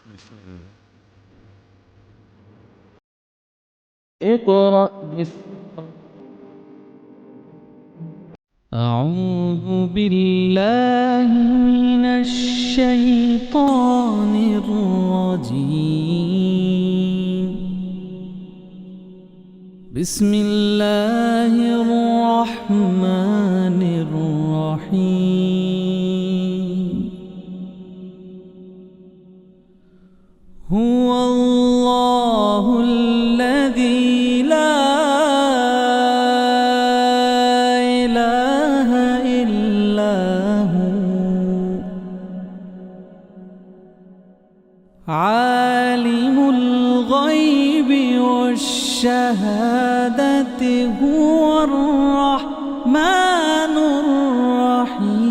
بسم الله. اقرأ باسم أعوذ بالله من الشيطان الرجيم بسم الله الرحمن الرحيم هو الله الذي لا إله إلا هو عالم الغيب والشهادة هو الرحمن الرحيم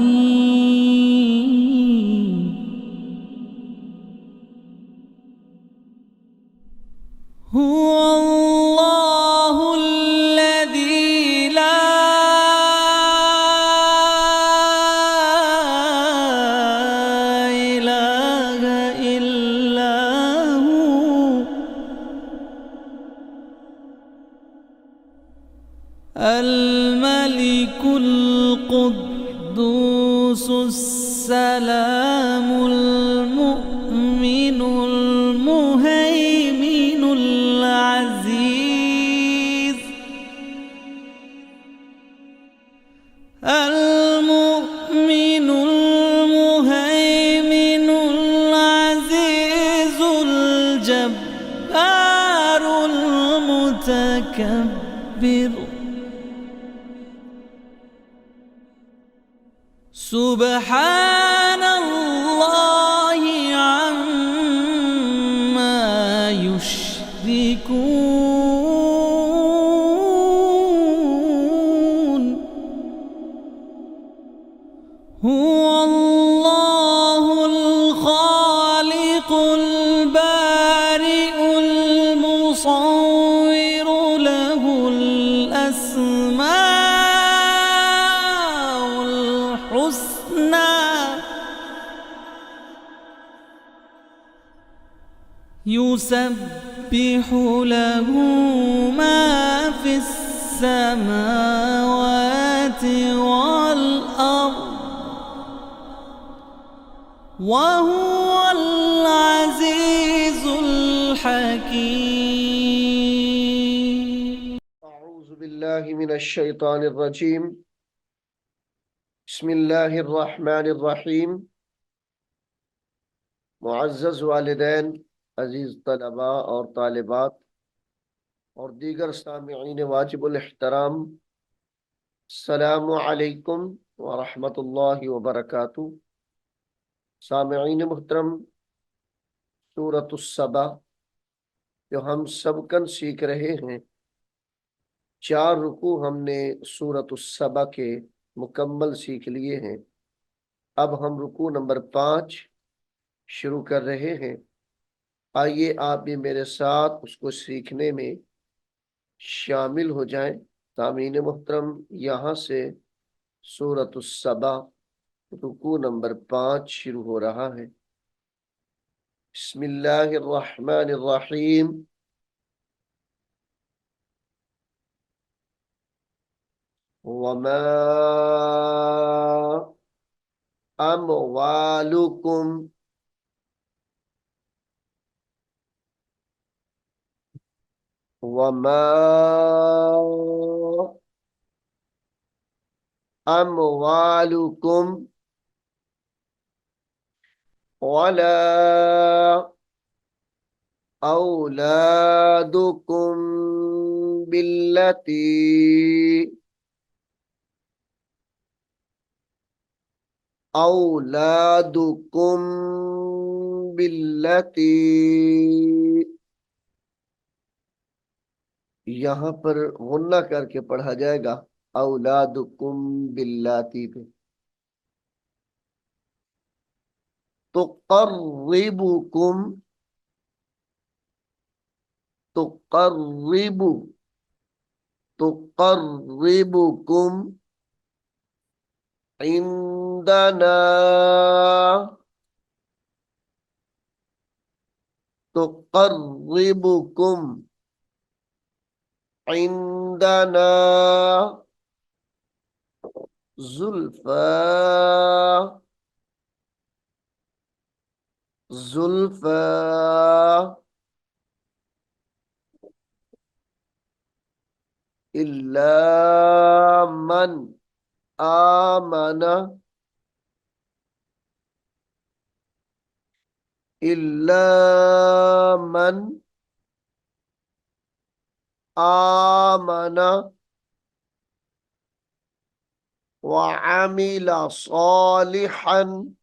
هو الله الذي لا إله إلا هو الملك القدوس السلام المؤمن المهيمن العزيز المؤمن المهيمن العزيز الجبار المتكبر سبحان الله عما يشركون هو الله الخالق البارئ المصور له الأسماء الحسنى يسبح له ما في السماوات والأرض وهو العزيز الحكيم أعوذ بالله من الشيطان الرجيم بسم الله الرحمن الرحيم मुअज़्ज़ज़ वालिदैन अजीज़ तलबा और तालिबात और दीगर सामिईन वाजिबुल एहतराम अस्सलामु अलैकुम व रहमतुल्लाहि व बरकातुहू। सामिईन मुहतरम, सूरतुस सबा जो हम सबकन सीख रहे हैं, 4 रुकू हमने सूरतुस सबा के मुकम्मल सीख लिए हैं। अब हम रुकू नंबर 5 शुरू कर रहे हैं। आइए आप भी मेरे साथ उसको सीखने में शामिल हो जाएं। सामीन मुहतरम, यहाँ से सूरतुस सबा रुकू नंबर 5 शुरू हो रहा है। बिस्मिल्लाहिर्रहमानिर्रहीम। वमा अमवालुकुम वमा अमवालुकुम वला औलादुकुम बिल्लती औलादुकुम बिल्लती। यहाँ पर गुन्ना करके पढ़ा जाएगा औलादुकुम बिल्लाती पे। तुक़र्रिबुकुम तुक़र्रिबु तुक़र्रिबुकुम इंदना تقربكم عندنا زلفى زلفى إلا من آمن إلا من آمن وعمل صالحا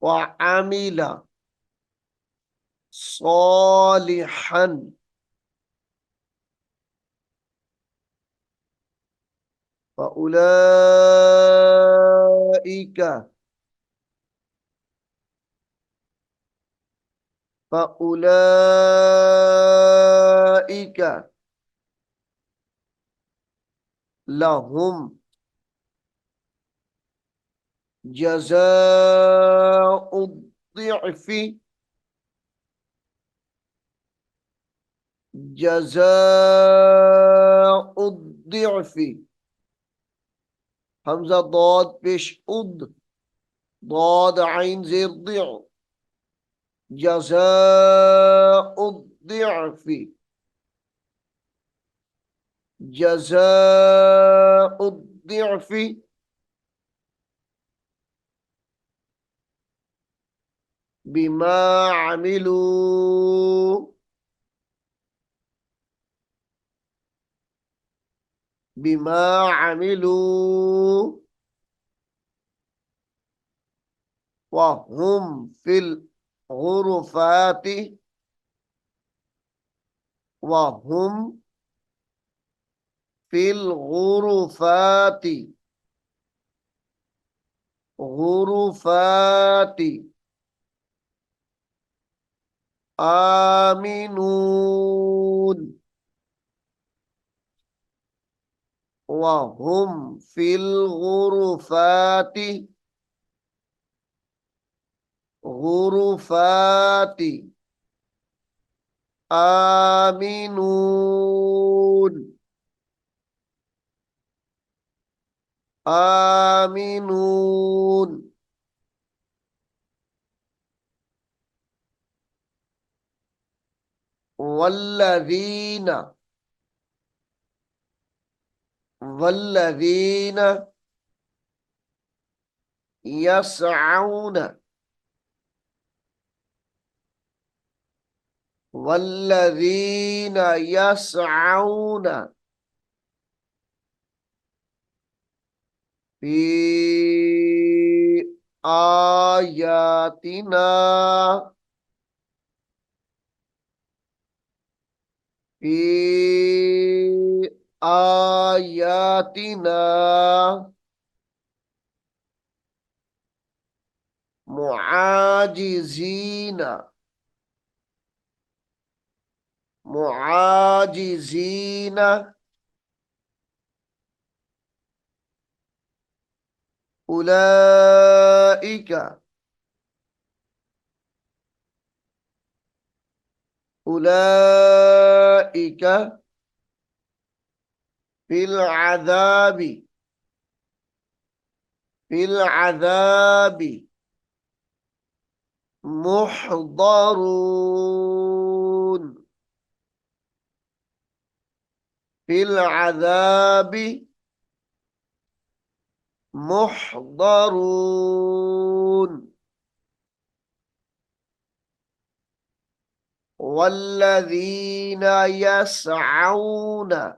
وعمل صالحا فأولئك فأولئك لهم جزاء الضعف جزاء الضعف همزة ضاد بش ضاد عين زي الضع جزاء الضعف جزاء الضعف بما عملوا بما عملوا وهم في الغرفات وهم في الغرفات غرفات آمنون وهم في الغرفات غرفات آمنون آمنون والذين والذين يسعون والذين يسعون في آياتنا في آياتنا معاجزين معاجزين أولئك أولئك في العذاب في العذاب محضرون في العذاب محضرون والذين يسعون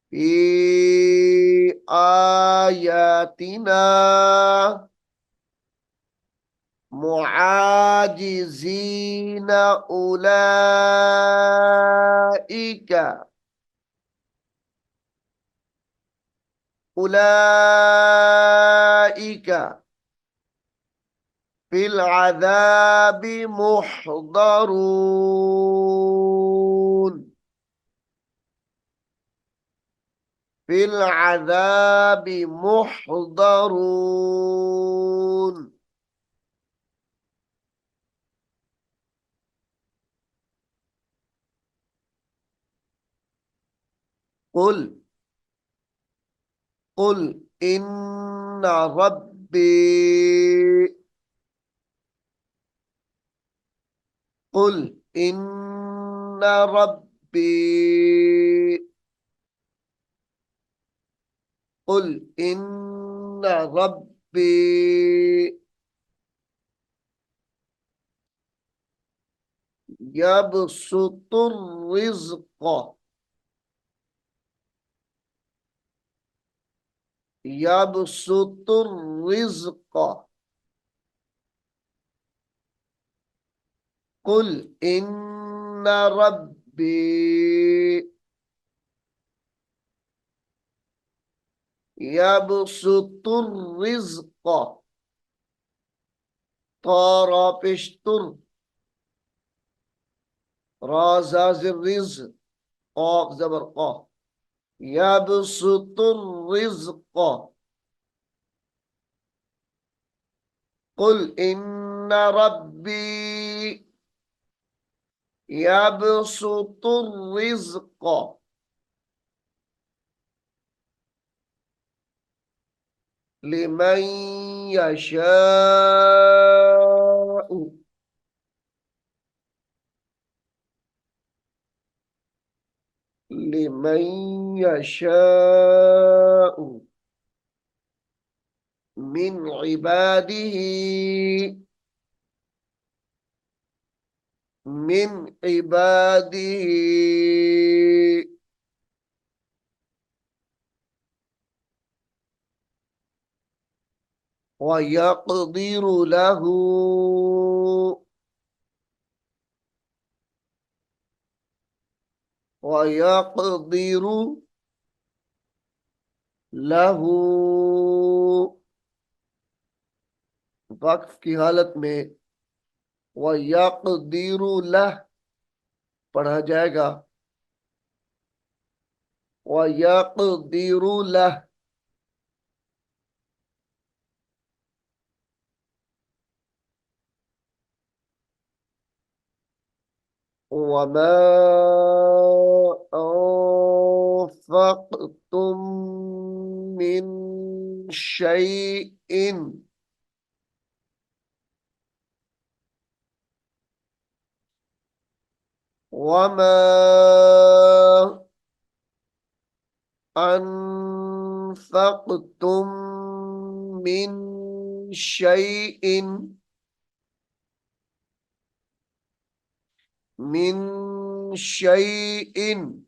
في آياتنا معاجزين أولئك في العذاب محضرون في العذاب محضرون قل قل إن ربي قل إن ربي قل إن ربي يبسط الرزق يبسط الرزق قل إن ربي يبسط الرزق طار بشتر رازاز الرزق قاف زبر قاف يبسط الرزق قل إن ربي يبسط الرزق لمن يشاء لمن يشاء من عباده من عباده ويقدر له ويقدر له वक्फ की हालत में वयक़दीरु लह पढ़ा जाएगा वयक़दीरु लह वमा अनफ़क़्तुम मिन शैइन वमा أنفقتم من شيء من شيء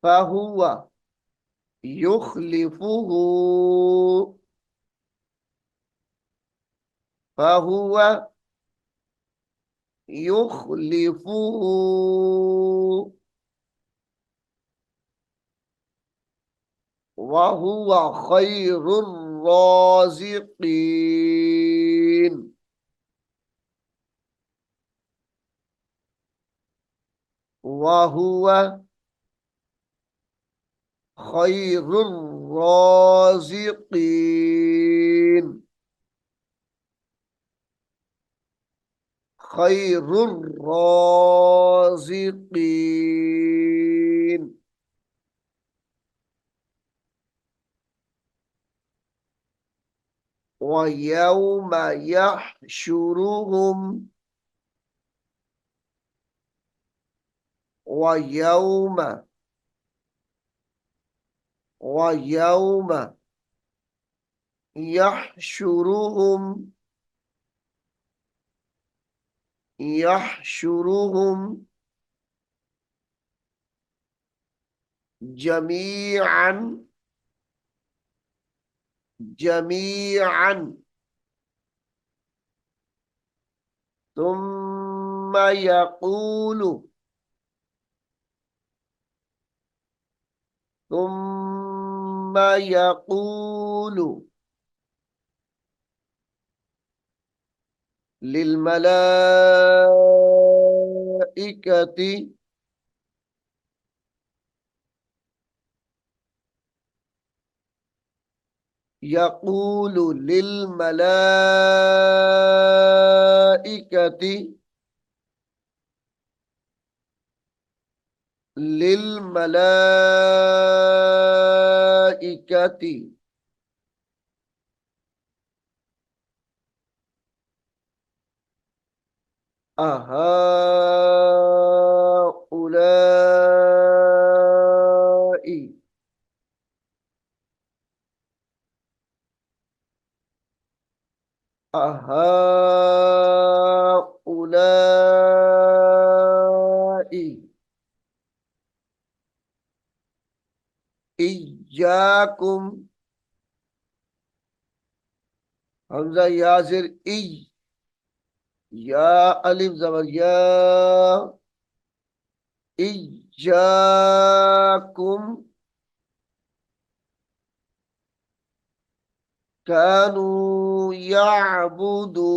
فهو يخلفه فهو يخلفه وهو خير الرازقين وهو خير الرازقين خير الرازقين ويوم يحشرهم ويوم يحشرهم جميعا جميعا ثم يقول للملائكة يقول للملائكة लिल मलाइकती अहाउलाई अहाउलाई इय्याकुम हमजा याजिर या अलिफ जबर या इय्याकुम कानू याबुदून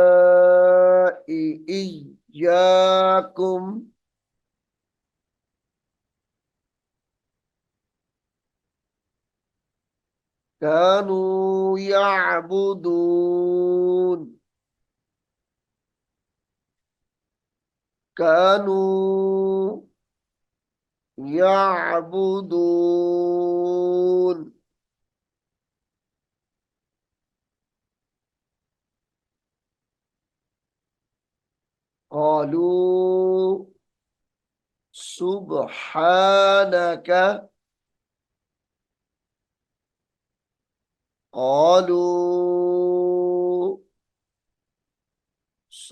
अहाउलाई इय्याकुम कानू याबुदून कानू याबुदून क़ालू सुब्हानक क़ालू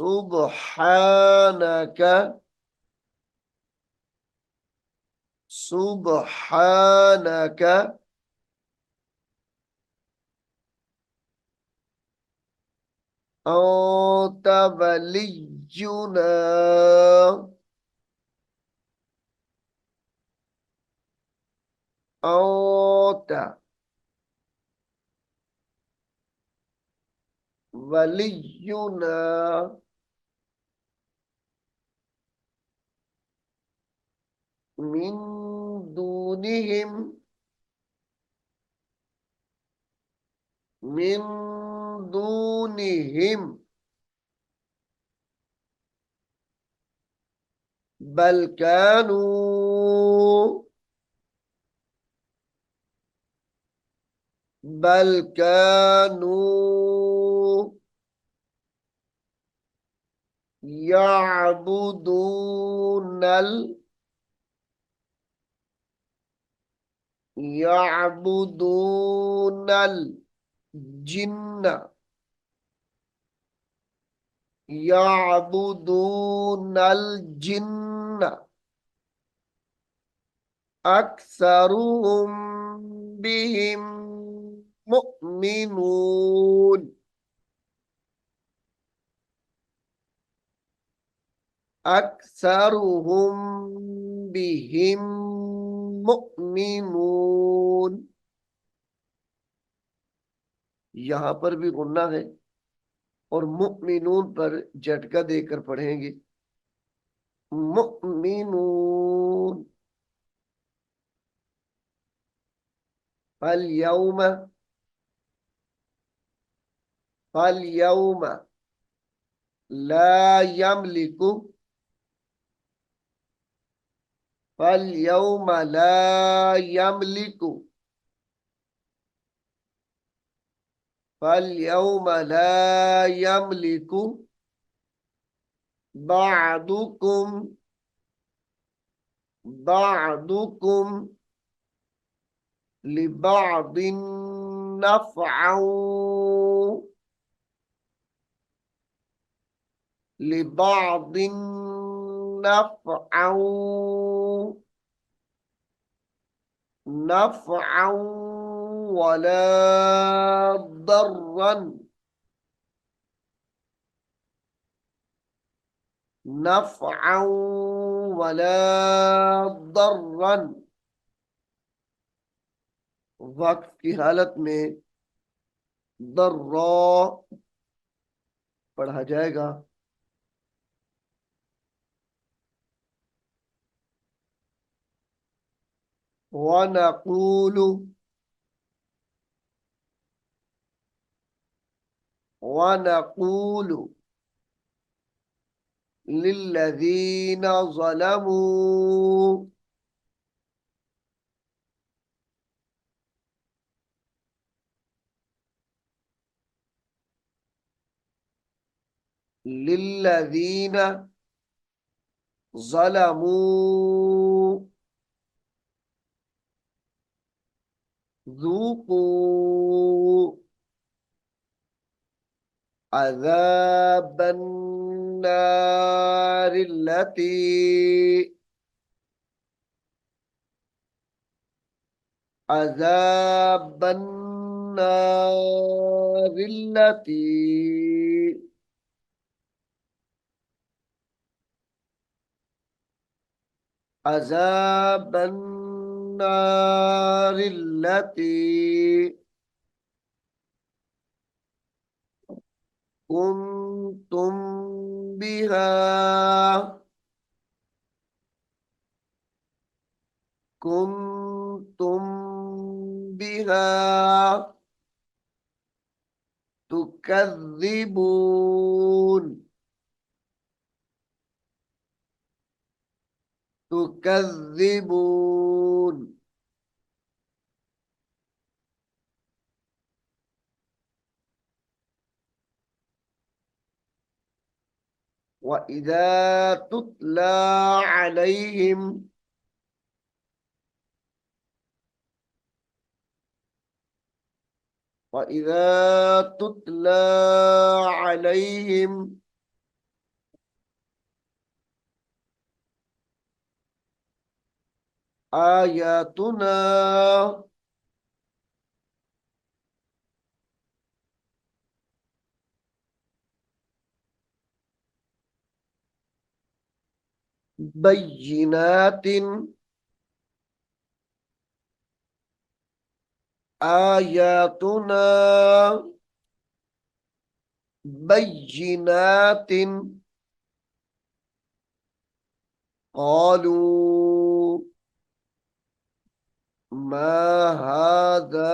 सुब्हानक सुब्हानक अन्त वलियुना अन्त वलियुना मिन दूनिहिम मिन दूनिहिम बल कानू बल कानू याबुदूनल याबुदूनल जिन्न याबुदूनल जिन्न अक्सरुहुम बिहिम मुमिनून अक्सरुहुम बिहिम मुमिनून यहां पर भी गुन्ना है और मुमिनून पर झटका देकर पढ़ेंगे मुमिनून फल यौम ला यमलिकु फल यौम ला यमलिकु फल यौम ला यमलिकु बादुकुम बादुकुम लिबादिन नफ़अन लिबादिन नफ़अन नफ़अन वला दर्रन नफ़अन वला दर्रन वक्फ की हालत में दर्रा पढ़ा जाएगा वनक़ूलु ونقول للذين ظلموا للذين ظلموا ذوقوا عذاب النار التي عذاب النار التي عذاب النار التي كنتم بها كنتم بها تكذبون تكذبون وإذا تتلى عليهم وإذا تتلى عليهم آياتنا بينات آياتنا بينات قالوا ما هذا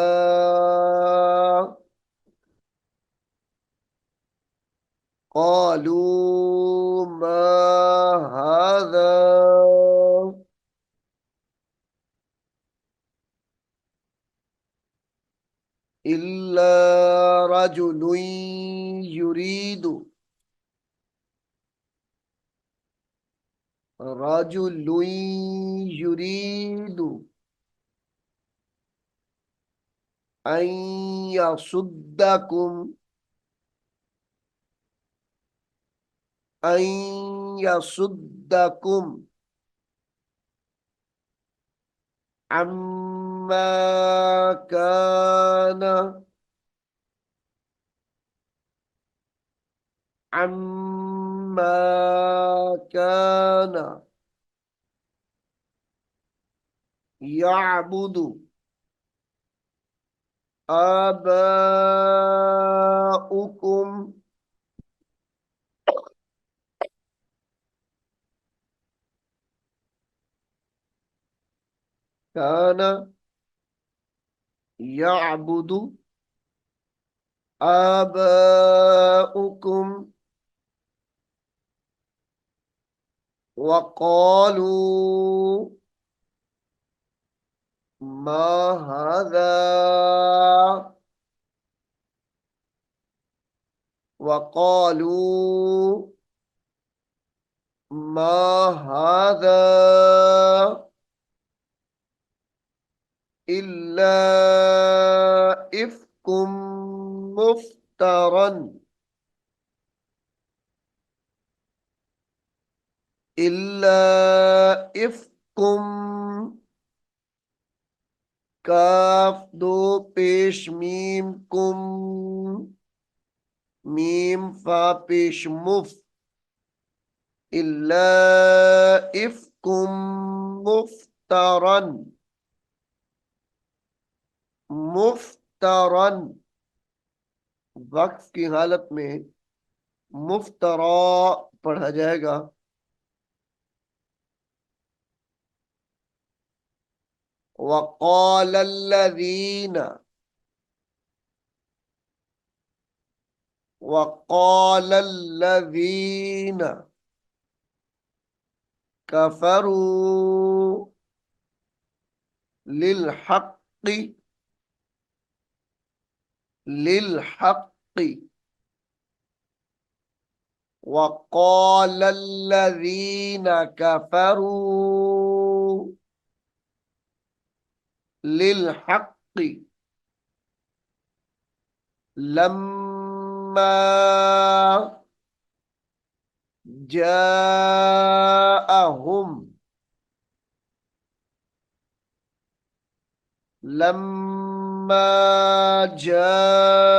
قالوا ما هذا إلا رجل يريد رجل يريد أن يصدكم أن يصدكم عما كان عما كان يعبد آباؤكم كان يعبد آباؤكم وقالوا ما هذا وقالوا ما هذا إلا إفك مفترى إلا إفك काफ दो पेश मीम कुम मीम फा पेश मुफ इल्ला इफ्कुम मुफ्तरन मुफ्तरन वक्फ की हालत में मुफ्तरा पढ़ा जाएगा वक़ाल वक़ाल الذين كفروا للحق للحق وقال الذين كفروا للحق لما جاءهم لما جاءهم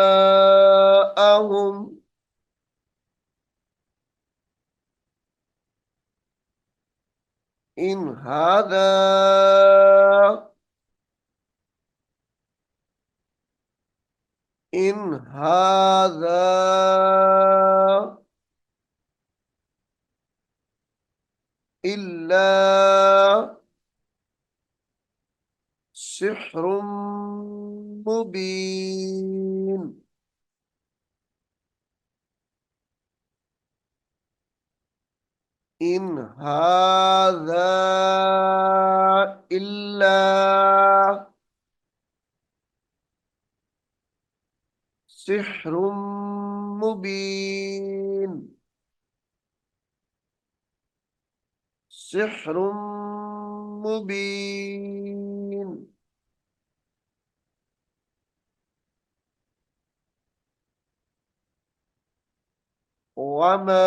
إن هذا إن هذا إلا سحر مبين إن هذا إلا سحر مبين سحر مبين وما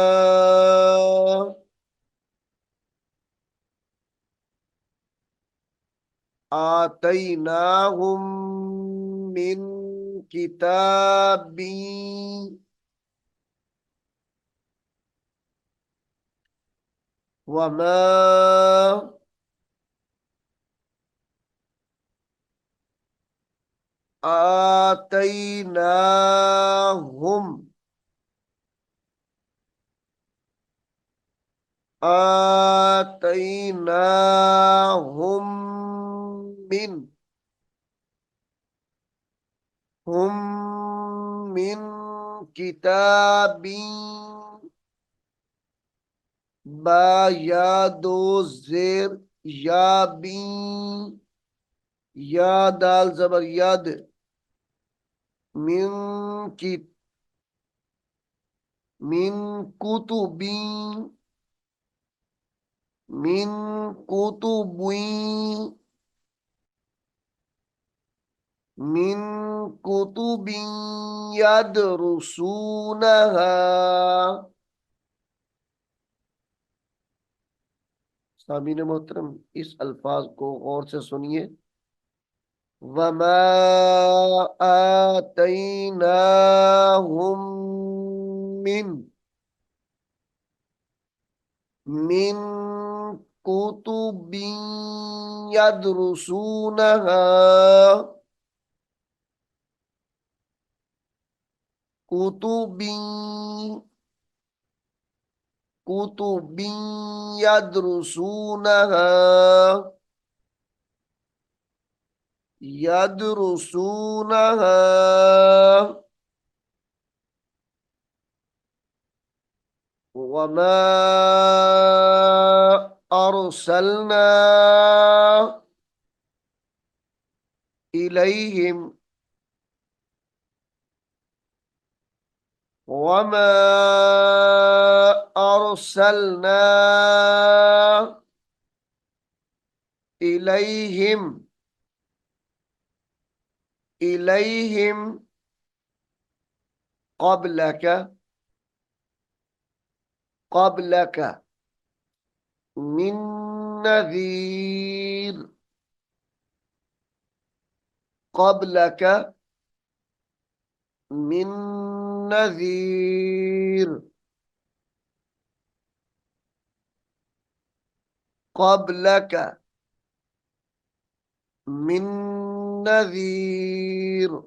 آتيناهم من كتاب وما آتيناهم آتيناهم من هم من كتاب با یا دو زیر یا بین یا دال زبر ید من کی من کتبین من کتبین من كتب يدرسونها सामीन मोहतरम इस अल्फाज को गौर से सुनिए वमा आतैनाहुम मिन मिन कुतुबिन यदरुसूनहा कुतुबिन कुतुबिन यदरुसूनहा यदरुसूनहा वमा अरसलना इलैहिम वमा अरसलना इलैहिम इलैहिम قبلك قبلك من نذير قبلك من نذير قبلك من نذير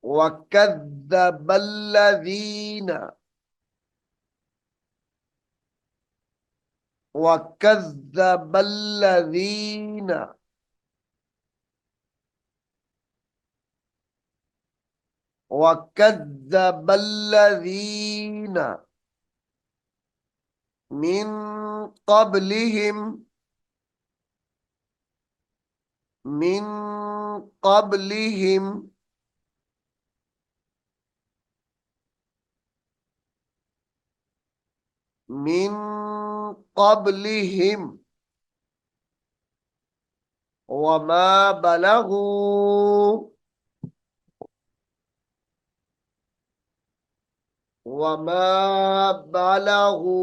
وكذب الذين وكذب الذين वकद्दबल्लज़ीना मिन क़ब्लिहिम मिन क़ब्लिहिम मिन क़ब्लिहिम वमा बलगू वमा बलगू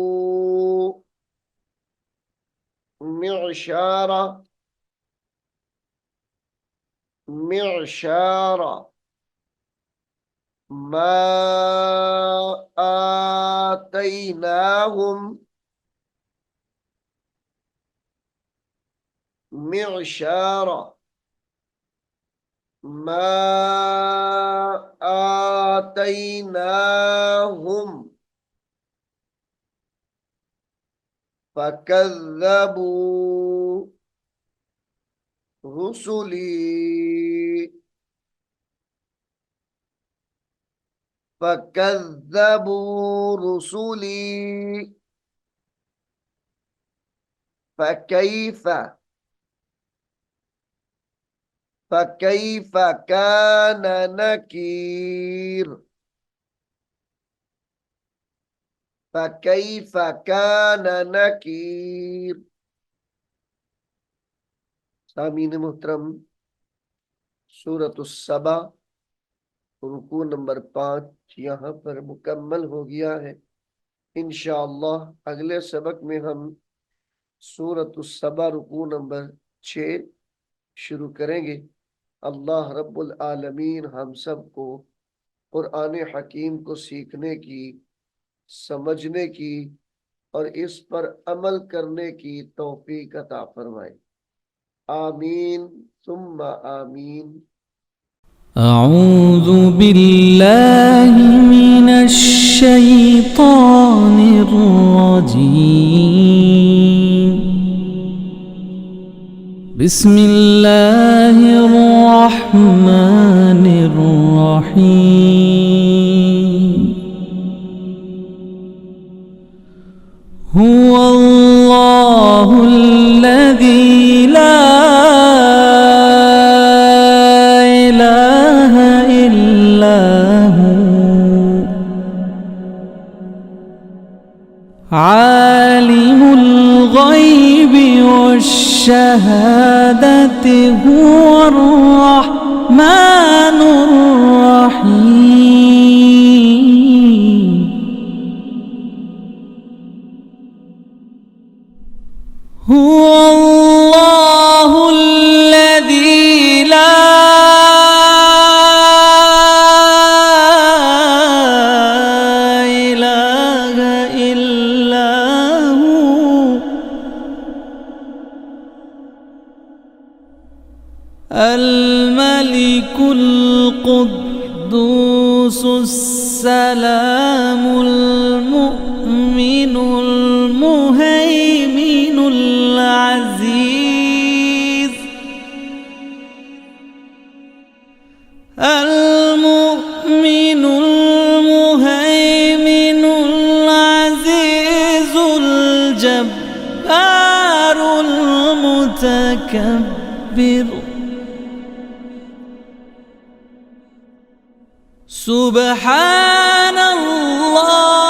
मिअशारा मिअशारा मा आतैनाहुम मिअशारा मा आतैनाहुम फकज़्ज़बू रुसुली फकज़्ज़बू रुसुली फकैफ़ कान नकीर फकैफ़ कान नकीर। सामीन मुहतरम, सूरतुस सबा रुकू नंबर 5 यहाँ पर मुकम्मल हो गया है। इंशाअल्लाह अगले सबक में हम सूरतुस सबा रुकू नंबर 6 शुरू करेंगे। अल्लाह रब्बुल आलमीन हम सब को कुरान हकीम को सीखने की, समझने की और इस पर अमल करने की तौफीक अता फरमाए। आमीन सुम्मा आमीन। أعوذ بالله من الشيطان الرجيم بسم الله الرحمن الرحيم هو الله الذي لا إله إلا هو عالم الغيب والشهادة هو الرحمن الرحيم هو الله الذي لا إله إلا هو الملك القدوس السلام المؤمن المهيمن العزيز المؤمن المهيمن العزيز الجبار المتكبر سبحان الله